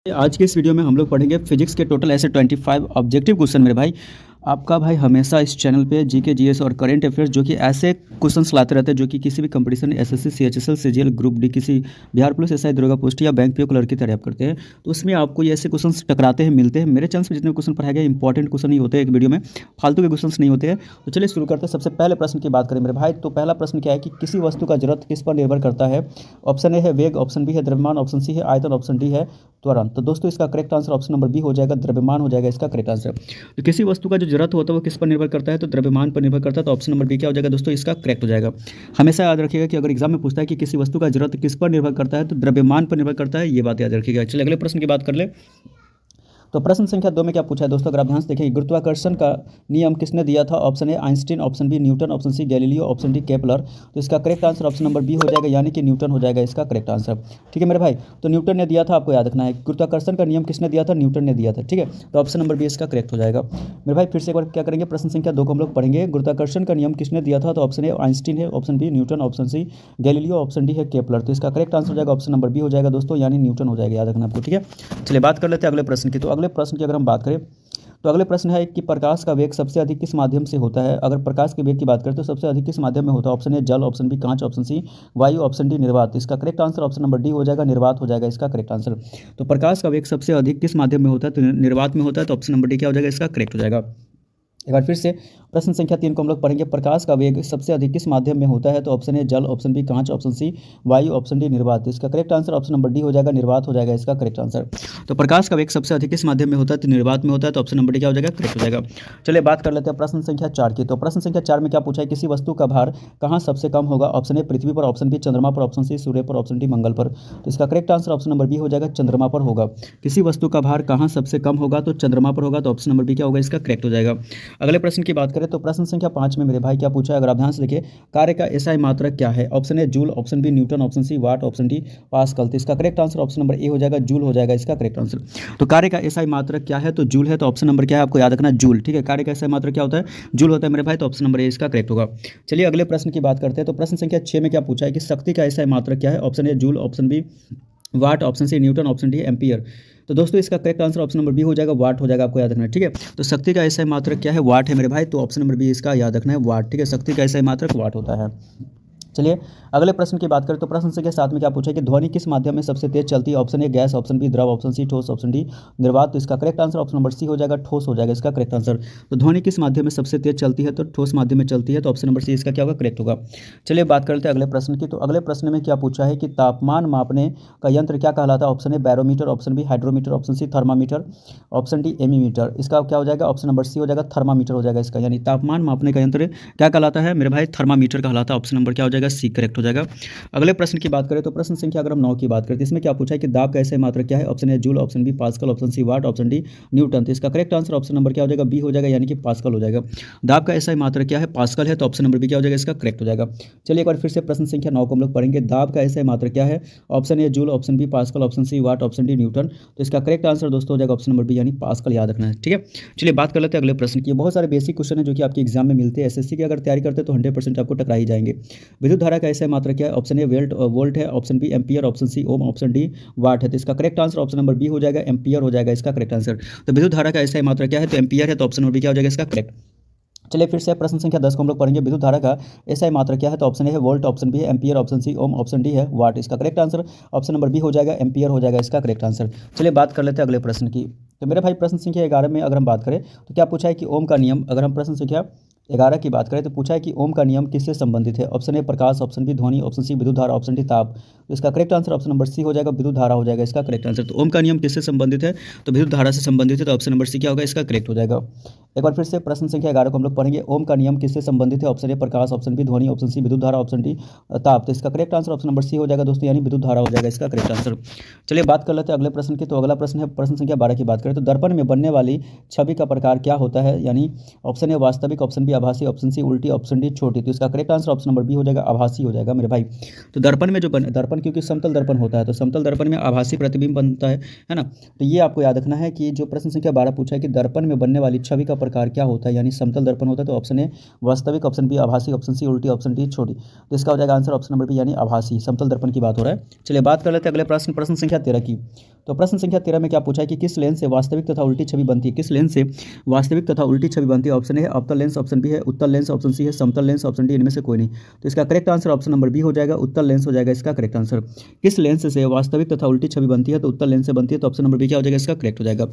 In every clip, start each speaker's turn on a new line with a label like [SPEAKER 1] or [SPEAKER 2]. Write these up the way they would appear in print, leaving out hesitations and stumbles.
[SPEAKER 1] आज के इस वीडियो में हम लोग पढ़ेंगे फिजिक्स के टोटल ऐसे 25 ऑब्जेक्टिव क्वेश्चन। मेरे भाई आपका भाई हमेशा इस चैनल पे जीके जीएस और करंट अफेयर्स जो कि ऐसे क्वेश्चंस लाते रहते हैं जो कि किसी भी competition SSC CHSL CGL group D किसी बिहार पुलिस एसआई दरोगा पोस्ट या बैंक पीओ क्लर्क की तैयारी आप करते हैं तो उसमें आपको ये ऐसे क्वेश्चंस टकराते हैं मिलते हैं। मेरे चैनल पर जितने क्वेश्चन पढ़ाए गए इंपॉर्टेंट क्वेश्चन ही होते हैं, एक वीडियो में फालतू के क्वेश्चन नहीं होते हैं। तो चलिए शुरू करते हैं। सबसे पहले प्रश्न की बात करें मेरे भाई, तो पहला प्रश्न क्या है कि किसी वस्तु का जरूरत किस पर निर्भर करता है। ऑप्शन ए है वेग, ऑप्शन बी है द्रव्यमान, ऑप्शन सी है आयतन, ऑप्शन डी है त्वरण। तो दोस्तों इसका correct answer option number B हो जाएगा, द्रव्यमान हो जाएगा इसका करेक्ट आंसर। तो किसी वस्तु का जो जरूरत होता है वो किस पर निर्भर करता है, तो द्रव्यमान पर निर्भर करता है। तो ऑप्शन नंबर बी क्या हो जाएगा दोस्तों, इसका करेक्ट हो जाएगा। हमेशा याद रखिएगा कि अगर एग्जाम में पूछता है कि किसी वस्तु का जरूरत किस पर निर्भर करता है तो द्रव्यमान पर निर्भर करता है, ये बात याद रखिएगा। चलिए अगले प्रश्न की बात कर ले। तो प्रश्न संख्या 2 में क्या पूछा है दोस्तों, अगर आप ध्यान से देखिए, गुरुत्वाकर्षण का नियम किसने दिया था। Option A Einstein, option B Newton, option C Galileo, option D Kepler. तो इसका correct answer option number B हो जाएगा, यानी कि न्यूटन हो जाएगा इसका करेक्ट आंसर। ठीक है मेरे भाई, तो न्यूटन ने दिया था, आपको याद रखना है। गुरुत्वाकर्षण का नियम किसने दिया था, न्यूटन ने दिया था। ठीक है, तो ऑप्शन नंबर बी इसका करेक्ट हो जाएगा मेरे भाई। फिर से एक बार क्या करेंगे, प्रश्न संख्या 2 को हम लोग पढ़ेंगे। गुरुत्वाकर्षण का नियम किसने दिया था, तो ऑप्शन ए आइंस्टीन है, option B Newton, option C Galileo, option D है केपलर। तो इसका करेक्ट आंसर हो जाएगा ऑप्शन नंबर बी हो जाएगा दोस्तों, यानी न्यूटन हो जाएगा, याद रखना आपको। ठीक है, चलिए बात कर लेते हैं अगले प्रश्न की। तो अगले प्रश्न की अगर हम बात करें तो अगले प्रश्न है कि प्रकाश का वेग सबसे अधिक किस माध्यम से होता है। अगर प्रकाश के वेग की बात करें तो सबसे अधिक किस माध्यम में होता है। ऑप्शन ए जल, ऑप्शन बी कांच, ऑप्शन सी वायु, ऑप्शन डी निर्वात। इसका correct answer option number D हो जाएगा, निर्वात हो जाएगा इसका करेक्ट आंसर। तो प्रकाश का वेग सबसे अधिक किस माध्यम में होता है, तो निर्वात में होता है। तो ऑप्शन नंबर डी क्या हो जाएगा, इसका करेक्ट हो जाएगा। एक बार फिर से प्रश्न संख्या 3 को हम लोग पढ़ेंगे। प्रकाश का वेग सबसे अधिक किस माध्यम में होता है, तो ऑप्शन ए जल, ऑप्शन बी कांच, ऑप्शन सी वायु, ऑप्शन डी निर्वात। इसका correct answer option number D हो जाएगा, निर्वात हो जाएगा इसका करेक्ट आंसर। तो प्रकाश का वेग सबसे अधिक किस माध्यम में होता है, तो निर्वात में होता है। तो ऑप्शन नंबर डी क्या हो जाएगा, करेक्ट हो जाएगा। चलिए बात कर लेते हैं प्रश्न संख्या 4 की। तो प्रश्न संख्या 4 में क्या पूछा है, किसी वस्तु का भार कहाँ सबसे कम होगा। ऑप्शन ए पृथ्वी पर, ऑप्शन बी चंद्रमा पर, ऑप्शन सी सूर्य पर, ऑप्शन डी मंगल पर। तो इसका correct answer option number B हो जाएगा, चंद्रमा पर होगा। किसी वस्तु का भार कहाँ सबसे कम होगा, तो चंद्रमा पर होगा। तो ऑप्शन नंबर बी क्या होगा, इसका करेक्ट हो जाएगा। अगले प्रश्न की बात करें तो प्रश्न संख्या 5 में मेरे भाई क्या पूछा है, अगर आप ध्यान से देखिए, कार्य का एसआई मात्रक क्या है। Option A joule, option B Newton, option C watt, option D pascal. तो इसका correct answer option number A हो जाएगा, जूल हो जाएगा इसका करेक्ट आंसर। तो कार्य का एसआई मात्रक क्या है, तो जूल है। तो ऑप्शन नंबर क्या है, आपको याद रखना जूल। ठीक है, कार्य का एसआई मात्रक क्या होता है, जूल होता है मेरे भाई। तो ऑप्शन नंबर ए इसका करेक्ट होगा। चलिए अगले प्रश्न की बात करते हैं। तो प्रश्न संख्या 6 में क्या पूछा है कि शक्ति का एसआई मात्रक क्या है। Option A joule, option B watt, option C newton, option D ampere. तो दोस्तों इसका correct answer option number B हो जाएगा, वाट हो जाएगा, आपको याद रखना है। ठीक है, तो शक्ति का एसआई मात्रक क्या है, वाट है मेरे भाई। तो ऑप्शन नंबर बी इसका याद रखना है, वाट। ठीक है, शक्ति का एसआई मात्रक वाट होता है। चलिए अगले प्रश्न की बात करें तो प्रश्न संख्या 7 में क्या पूछा है कि ध्वनि किस माध्यम में सबसे तेज चलती है। Option A gas, option B द्रव, ऑप्शन सी ठोस, ऑप्शन डी निर्वात। तो इसका correct answer option number C हो जाएगा, ठोस हो जाएगा इसका करेक्ट आंसर। तो ध्वनि किस माध्यम में सबसे तेज चलती है, तो ठोस माध्यम में चलती है। तो ऑप्शन नंबर सी इसका क्या होगा, करेक्ट होगा। चलिए बात करते हैं अगले प्रश्न की। तो अगले प्रश्न में क्या पूछा है कि तापमान मापने का यंत्र क्या कहलाता है। Option A barometer, option B hydrometer, option C thermometer, option D ammeter. इसका क्या हो जाएगा, ऑप्शन नंबर सी हो जाएगा, थर्मामीटर हो जाएगा इसका। यानी तापमान मापने का यंत्र क्या कहलाता है मेरे भाई, थर्मामीटर कहलाता है। ऑप्शन नंबर क्या हो जाएगा, सी करेक्ट हो जाएगा। अगले प्रश्न की बात करें तो प्रश्न संख्या अगर हम 9 की बात करें तो इसमें क्या पूछा है कि दाब का एसआई मात्रक क्या है। Option A joule, option B pascal, option C watt, option D newton. तो इसका करेक्ट आंसर ऑप्शन नंबर क्या हो जाएगा, बी हो जाएगा, यानी कि पास्कल हो जाएगा। दाब का एसआई मात्रक क्या है, पास्कल है। तो ऑप्शन नंबर बी क्या हो जाएगा, इसका करेक्ट हो जाएगा। चलिए एक बार फिर से प्रश्न संख्या 9 को हम लोग पढ़ेंगे। दाब का एसआई मात्रक क्या है। Option A joule, option B pascal, option C watt, option D newton. तो इसका करेक्ट आंसर दोस्तों हो जाएगा ऑप्शन नंबर बी, यानी पास्कल, याद रखना है। ठीक है, चलिए बात कर लेते हैं अगले प्रश्न की। बहुत सारे बेसिक क्वेश्चन है जो कि आपके एग्जाम में मिलते हैं। एसएससी की अगर तैयारी करते हैं तो 100% आपको टकरा ही जाएंगे। विद्युत धारा का एसआई मात्रक क्या है। ऑप्शन ए वोल्ट है, option B ampere, option C ohm, option D watt है। तो इसका correct answer option number B हो जाएगा, एम्पियर हो जाएगा इसका करेक्ट आंसर। तो विद्युत धारा का एसआई मात्रा क्या है, तो एम्पियर है। तो ऑप्शन नंबर बी क्या हो जाएगा, इसका करेक्ट। चलिए फिर से प्रश्न संख्या 10 को हम लोग पढ़ेंगे। विद्युत धारा का एसआई मात्रा क्या है, तो ऑप्शन ए है वोल्ट, ऑप्शन बी है ampere, option C ohm, option D है वाट। इसका correct answer option number B हो जाएगा, एम्पियर हो जाएगा इसका करेक्ट आंसर। चलिए बात कर लेते हैं अगले प्रश्न की। तो मेरे भाई प्रश्न संख्या 11 में अगर हम बात करें तो क्या पूछा है कि ओम का नियम, अगर हम प्रश्न संख्या 11 की बात करें तो पूछा है कि ओम का नियम किससे संबंधित है। ऑप्शन ए प्रकाश, ऑप्शन बी ध्वनि, ऑप्शन सी विद्युत धारा, ऑप्शन डी ताप। तो इसका correct answer option number C हो जाएगा, विद्युत धारा हो जाएगा इसका करेक्ट आंसर। तो ओम का नियम किससे संबंधित है, तो विद्युत धारा से संबंधित है। तो ऑप्शन नंबर सी क्या होगा, इसका करेक्ट हो जाएगा। एक बार फिर से प्रश्न संख्या 11 को हम लोग पढ़ेंगे। ओम का नियम किससे संबंधित है। ऑप्शन ए प्रकाश, ऑप्शन बी ध्वनि, ऑप्शन सी विद्युत धारा, ऑप्शन डी ताप। तो इसका correct answer option number C हो जाएगा दोस्तों, यानी विद्युत धारा हो जाएगा इसका करेक्ट आंसर। चलिए बात कर लेते हैं अगले प्रश्न की। तो अगला प्रश्न है प्रश्न संख्या 12 की बात करें तो दर्पण में बनने वाली छवि का प्रकार क्या होता है। यानी ऑप्शन ए वास्तविक, ऑप्शन बी बी आभासी, ऑप्शन सी उल्टी, ऑप्शन डी छोटी। तो इसका correct answer option number B हो जाएगा, आभासी हो जाएगा मेरे भाई। तो दर्पण में जो दर्पण क्योंकि समतल दर्पण होता है तो समतल दर्पण में आभासी प्रतिबिंब बनता है ना। तो ये आपको याद रखना है कि जो प्रश्न संख्या 12 पूछा है कि दर्पण में बनने वाली छवि का प्रकार क्या होता है, यानी समतल दर्पण होता है। तो ऑप्शन ए वास्तविक, ऑप्शन बी आभासी, ऑप्शन सी उल्टी, ऑप्शन डी छोटी। तो इसका हो जाएगा आंसर ऑप्शन नंबर बी यानी आभासी, समतल दर्पण की बात हो रहा है। चलिए बात कर लेते हैं अगले प्रश्न, प्रश्न संख्या 13 की। तो प्रश्न संख्या 13 में क्या पूछा है कि किस लेंस से वास्तविक तथा उल्टी छवि बनती है, किस लेंस से वास्तविक तथा उल्टी छवि बनती है। ऑप्शन ए है अवतल लेंस, ऑप्शन बी है उत्तल लेंस, ऑप्शन सी है समतल लेंस, ऑप्शन डी इनमें से कोई नहीं। तो इसका correct answer option number B हो जाएगा, उत्तल लेंस हो जाएगा इसका करेक्ट आंसर। किस लेंस से वास्तविक तथा उल्टी छवि बनती है, तो उत्तल लेंस से बनती है। तो ऑप्शन नंबर बी क्या हो जाएगा, इसका करेक्ट हो जाएगा।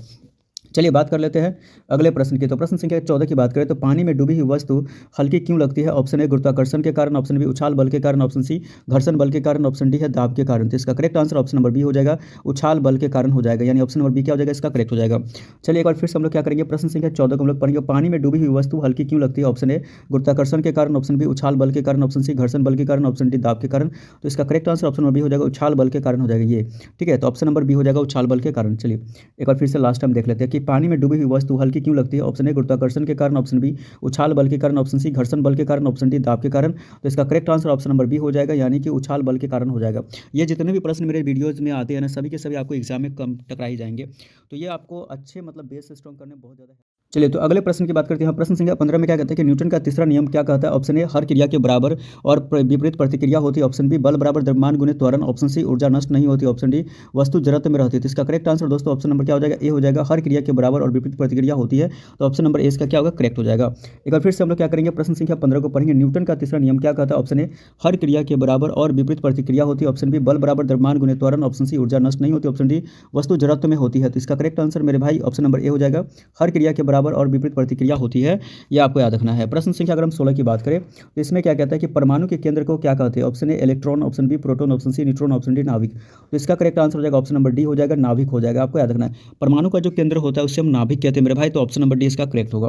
[SPEAKER 1] चलिए बात कर लेते हैं अगले प्रश्न की। तो प्रश्न संख्या 14 की बात करें तो पानी में डूबी हुई वस्तु हल्की क्यों लगती है। ऑप्शन ए गुरुत्वाकर्षण के कारण, ऑप्शन बी उछाल बल के कारण, ऑप्शन सी घर्षण बल के कारण, ऑप्शन डी है दाब के कारण। तो इसका correct answer option number B हो जाएगा, उछाल बल के कारण हो जाएगा, यानी ऑप्शन नंबर बी क्या हो जाएगा, इसका करेक्ट हो जाएगा। चलिए एक बार फिर से हम लोग क्या करेंगे, प्रश्न संख्या 14 को हम लोग पढ़ेंगे। पानी में डूबी हुई वस्तु हल्की क्यों लगती है। ऑप्शन ए गुरुत्वाकर्षण के कारण, ऑप्शन बी उछाल बल के कारण, ऑप्शन सी घर्षण बल के कारण, ऑप्शन डी दाब के कारण। तो इसका correct answer option number B हो जाएगा, उछाल बल के कारण हो जाएगा ये, ठीक है। तो ऑप्शन नंबर बी हो जाएगा उछाल बल के कारण। चलिए एक बार फिर से लास्ट टाइम देख लेते हैं कि पानी में डूबी हुई वस्तु हल्की क्यों लगती है। ऑप्शन ए गुरुत्वाकर्षण के कारण, ऑप्शन बी उछाल बल के कारण, ऑप्शन सी घर्षण बल के कारण, ऑप्शन डी दाब के कारण। तो इसका correct answer option number B हो जाएगा, यानी कि उछाल बल के कारण हो जाएगा। ये जितने भी प्रश्न मेरे वीडियोज में आते हैं ना, सभी के सभी आपको एग्जाम में कम टकराई जाएंगे। तो ये आपको अच्छे मतलब बेस स्ट्रॉन्ग करने में बहुत ज़्यादा है। चलिए तो अगले प्रश्न की बात करते हैं। प्रश्न संख्या 15 में क्या कहते हैं कि न्यूटन का तीसरा नियम क्या कहता है। ऑप्शन ए हर क्रिया के बराबर और विपरीत प्रतिक्रिया होती है, ऑप्शन बी बल बराबर द्रव्यमान गुणित त्वरण, ऑप्शन सी ऊर्जा नष्ट नहीं होती, ऑप्शन डी वस्तु जड़त्व में रहती है। तो इसका करेक्ट आंसर दोस्तों ऑप्शन नंबर क्या हो जाएगा, ए हो जाएगा, हर क्रिया के बराबर और विपरीत प्रतिक्रिया होती है। तो ऑप्शन नंबर ए इसका क्या होगा, करेक्ट हो जाएगा। एक बार फिर से हम लोग क्या करेंगे, प्रश्न संख्या 15 को पढ़ेंगे। न्यूटन का तीसरा नियम क्या कहता है। ऑप्शन ए हर क्रिया के बराबर और विपरीत प्रतिक्रिया होती है, ऑप्शन बी बल बराबर द्रव्यमान गुणित त्वरण, ऑप्शन सी ऊर्जा नष्ट नहीं होती, ऑप्शन डी वस्तु जड़त्व में होती है। तो इसका करेक्ट आंसर मेरे भाई ऑप्शन नंबर ए हो जाएगा, हर क्रिया के बराबर और विपरीत प्रतिक्रिया होती है, यह आपको याद रखना है। प्रश्न संख्या अगर हम 16 की बात करें तो इसमें क्या कहता है कि परमाणु के केंद्र को क्या कहते हैं। Option A electron, option B proton, option C neutron, option D नाभिक। तो इसका करेक्ट आंसर हो जाएगा ऑप्शन नंबर डी हो जाएगा, नाभिक हो जाएगा। आपको याद रखना है परमाणु का जो केंद्र होता है उससे हम नाभिक कहते हैं मेरे भाई। तो ऑप्शन नंबर डी इसका करेक्ट होगा।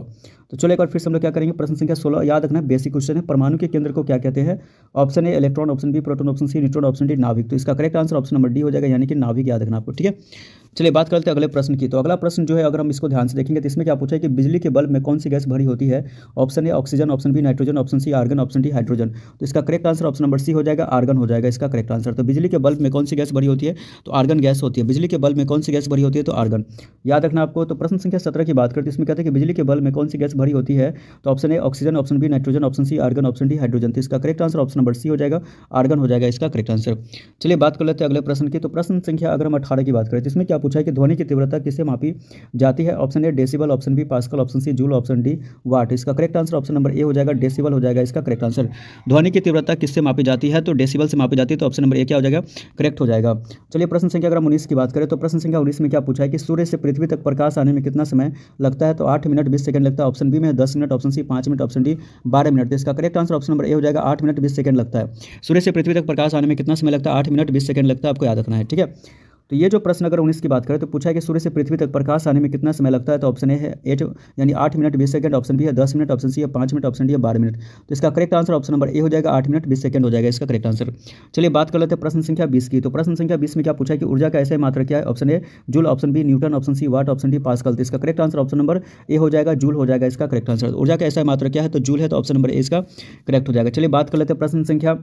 [SPEAKER 1] तो चलो एक बार फिर से हम लोग क्या करेंगे, प्रश्न संख्या 16 याद रखना है, बेसिक क्वेश्चन है। परमाणु के केंद्र को क्या कहते हैं। Option A electron, option B proton, option C neutron, option D नाभिक। तो इसका correct answer option number D हो जाएगा, यानी कि नाभिक याद रखना आपको, ठीक है। चलिए बात करते हैं अगले प्रश्न की। तो अगला प्रश्न जो है अगर हम इसको ध्यान से देखेंगे तो इसमें क्या पूछा है कि बिजली के बल्ब में कौन सी गैस भरी होती है। Option A oxygen, option B nitrogen, option C argon, option D hydrogen. तो इसका correct answer option number C हो जाएगा, आर्गन हो जाएगा इसका करेक्ट आंसर। तो बिजली के बल्ब में कौन सी गैस भरी होती है, तो आर्गन गैस होती है। बिजली के बल्ब में कौन सी गैस भरी होती है, तो आर्गन, याद रखना आपको। तो प्रश्न संख्या 17 की बात करते हैं, इसमें कहते हैं कि बिजली के बल्ब में कौन सी गैस भरी होती है। तो option A oxygen, option B nitrogen, option C argon, option D hydrogen. तो इसका correct answer option number C हो जाएगा, आर्गन हो जाएगा इसका करेक्ट आंसर। चलिए बात कर लेते हैं अगले प्रश्न की। तो प्रश्न संख्या अगर हम 18 की बात करें तो इसमें क्या पूछा है कि ध्वनि की तीव्रता किससे मापी जाती है। Option A decibel, option B pascal, option C joule, option D watt. इसका correct answer option number A हो जाएगा, डेसिबल हो जाएगा इसका करेक्ट आंसर। ध्वनि की तीव्रता किससे मापी जाती है, तो डेसिबल से मापी जाती है। तो ऑप्शन नंबर ए क्या हो जाएगा, करेक्ट हो जाएगा। चलिए प्रश्न संख्या अगर हम 19 की बात करें तो प्रश्न संख्या 19 में क्या पूछा है कि सूर्य से पृथ्वी तक प्रकाश आने में कितना समय लगता है। तो 8 मिनट 20 सेकंड लगता है, ऑप्शन बी में 10 minute, option C 5 minute, option D 12 minute. तो इसका correct answer option number A हो जाएगा, 8 मिनट 20 सेकंड लगता है। सूर्य से पृथ्वी तक प्रकाश आने में कितना समय लगता है, 8 मिनट 20 सेकंड लगता है, आपको याद रखना है, ठीक है। तो ये जो प्रश्न अगर 19 की बात करें तो पूछा है कि सूर्य से पृथ्वी तक प्रकाश आने में कितना समय लगता है। तो ऑप्शन ए है 8 यानी 8 मिनट 20 सेकंड, ऑप्शन बी है 10 मिनट, ऑप्शन सी है 5 मिनट, ऑप्शन डी है 12 मिनट। तो इसका correct answer option number A हो जाएगा, 8 मिनट 20 सेकंड हो जाएगा इसका करेक्ट आंसर। चलिए बात कर लेते हैं प्रश्न संख्या 20 की। तो प्रश्न संख्या 20 में क्या पूछा है कि ऊर्जा का ऐसा मात्रा क्या है। Option A joule, option B Newton, option C watt, option D pascal. तो इसका correct answer option number A हो जाएगा, जूल हो जाएगा इसका करेक्ट आंसर। ऊर्जा का ऐसा मात्रा क्या है, तो जूल है, तो ऑप्शन नंबर ए इसका करेक्ट हो जाएगा। चलिए बात कर लेते हैं प्रश्न संख्या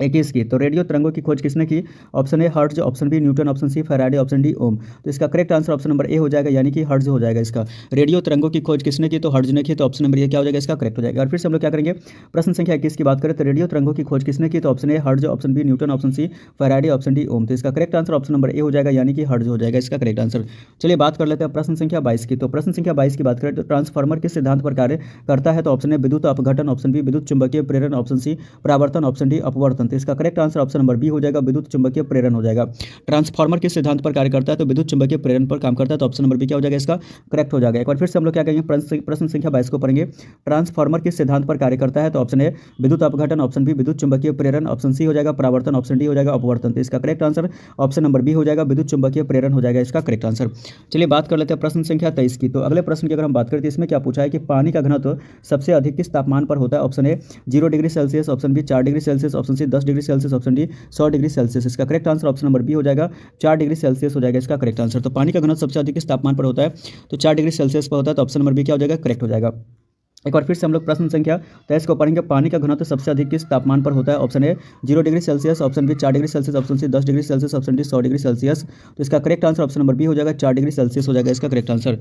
[SPEAKER 1] 21 की। तो रेडियो तरंगों की खोज किसने की। Option A hertz, option B Newton, option C Faraday, option D ohm. तो इसका correct answer option number A हो जाएगा, यानी कि हर्ट्ज हो जाएगा इसका। रेडियो तरंगों की खोज किसने की, तो हर्ट्ज ने की। तो ऑप्शन नंबर ए क्या हो जाएगा, इसका करेक्ट हो जाएगा। और फिर से हम लोग क्या करेंगे, प्रश्न संख्या 21 की बात करें तो रेडियो तरंगों की खोज किसने की। तो option A hertz, option B Newton, option C Faraday, option D ohm. तो इसका correct answer option number A हो जाएगा, यानी कि हर्ट्ज हो जाएगा इसका करेक्ट आंसर। चलिए बात कर लेते हैं प्रश्न संख्या 22 की। तो प्रश्न संख्या 22 की बात करें तो ट्रांसफार्मर किस सिद्धांत पर कार्य करता है। तो ऑप्शन ए विद्युत अपघटन, ऑप्शन बी विद्युत चुंबकीय प्रेरण, ऑप्शन सी परावर्तन, ऑप्शन डी अपवर्तन। तो इसका correct answer option number B हो जाएगा, विद्युत चुंबकीय प्रेरण हो जाएगा। ट्रांसफार्मर किस सिद्धांत पर कार्य करता है, तो विद्युत चुंबकीय प्रेरण पर काम करता है। तो ऑप्शन नंबर बी क्या हो जाएगा, इसका करेक्ट हो जाएगा। एक बार फिर से हम लोग क्या करेंगे, प्रश्न संख्या 22 को पढ़ेंगे। ट्रांसफार्मर किस सिद्धांत पर कार्य करता है। तो ऑप्शन ए विद्युत अपघटन, ऑप्शन बी विद्युत चुंबकीय प्रेरण, ऑप्शन सी हो जाएगा परावर्तन, ऑप्शन डी हो जाएगा अपवर्तन। तो इसका correct answer option number B हो जाएगा, विद्युत चुंबकीय प्रेरण हो जाएगा इसका करेक्ट आंसर। चलिए बात कर लेते हैं प्रश्न संख्या 23 की। तो अगले प्रश्न की अगर हम बात करते हैं, इसमें क्या पूछा है कि पानी का घनत्व सबसे अधिक किस तापमान पर होता है। Option A 0 degree Celsius, option B 4 degree Celsius, option C 10 degree Celsius, option D 100 degree Celsius. इसका correct answer option number B हो जाएगा, 4 डिग्री सेल्सियस हो जाएगा इसका करेक्ट आंसर। तो पानी का घनत्व सबसे अधिक किस तापमान पर होता है, तो 4 डिग्री सेल्सियस पर होता है। तो ऑप्शन नंबर बी क्या हो जाएगा, करेक्ट हो जाएगा। एक बार फिर से हम लोग प्रश्न संख्या 23 को पढ़ेंगे। पानी का घनत्व सबसे अधिक किस तापमान पर होता है? Option A 0 degree Celsius, option B 4 degree Celsius, option C 10 degree Celsius, option D 100 degree Celsius. तो इसका correct answer option number B हो जाएगा, 4 डिग्री सेल्सियस हो जाएगा इसका करेक्ट आंसर।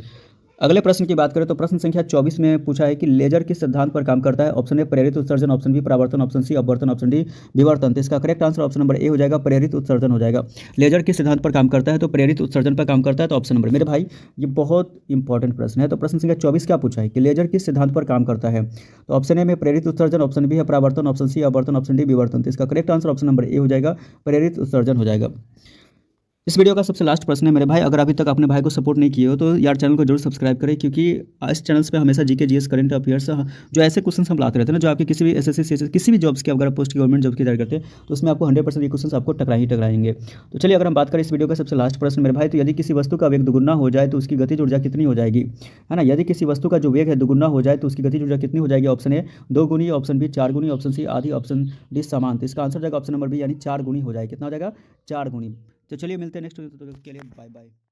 [SPEAKER 1] अगले प्रश्न की बात करें तो प्रश्न संख्या 24 में पूछा है कि लेजर किस सिद्धांत पर काम करता है? ऑप्शन ए प्रेरित उत्सर्जन, ऑप्शन बी परावर्तन, ऑप्शन सी अपवर्तन, ऑप्शन डी विवर्तन। तो इसका correct answer option number A हो जाएगा, प्रेरित उत्सर्जन हो जाएगा। लेजर किस सिद्धांत पर काम करता है? तो प्रेरित उत्सर्जन पर काम करता है। तो ऑप्शन नंबर, मेरे भाई ये बहुत इंपॉर्टेंट प्रश्न है। तो प्रश्न संख्या 24 क्या पूछा है कि लेजर किस सिद्धांत पर काम करता है? तो ऑप्शन ए में प्रेरित उत्सर्जन, ऑप्शन बी है परावर्तन, ऑप्शन सी अपवर्तन, ऑप्शन डी विवर्तन। तो इसका correct answer option number A हो जाएगा, प्रेरित उत्सर्जन हो जाएगा। इस वीडियो का सबसे लास्ट प्रश्न है मेरे भाई, अगर अभी तक अपने भाई को सपोर्ट नहीं किए हो तो यार चैनल को जरूर सब्सक्राइब करें, क्योंकि इस चैनल पे हमेशा जीके जीएस करंट अफेयर्स जो ऐसे क्वेश्चन हम लाते रहते हैं ना, जो आपके किसी भी एसएससी सीएचएसएल किसी भी जॉब्स की अगर आप पोस्ट गवर्नमेंट जॉब की तैयारी करते हैं तो उसमें आपको 100% ये क्वेश्चन आपको टकराएंगे। तो चलिए अगर हम बात करें इस वीडियो का सबसे लास्ट प्रश्न मेरे भाई, तो यदि किसी वस्तु का वेग दुगुना हो जाए तो उसकी गतिज ऊर्जा कितनी हो जाएगी? है ना, यदि किसी वस्तु का जो वेग है दुगुना हो जाए तो उसकी गतिज ऊर्जा कितनी हो जाएगी? ऑप्शन ए 2 गुनी, ऑप्शन बी 4 गुनी, ऑप्शन सी आधी, ऑप्शन डी समान। तो इसका आंसर हो जाएगा ऑप्शन नंबर बी यानी 4 गुनी हो जाएगी। कितना हो जाएगा? 4 गुनी। तो चलिए मिलते हैं नेक्स्ट वीडियो, तो के लिए बाय बाय।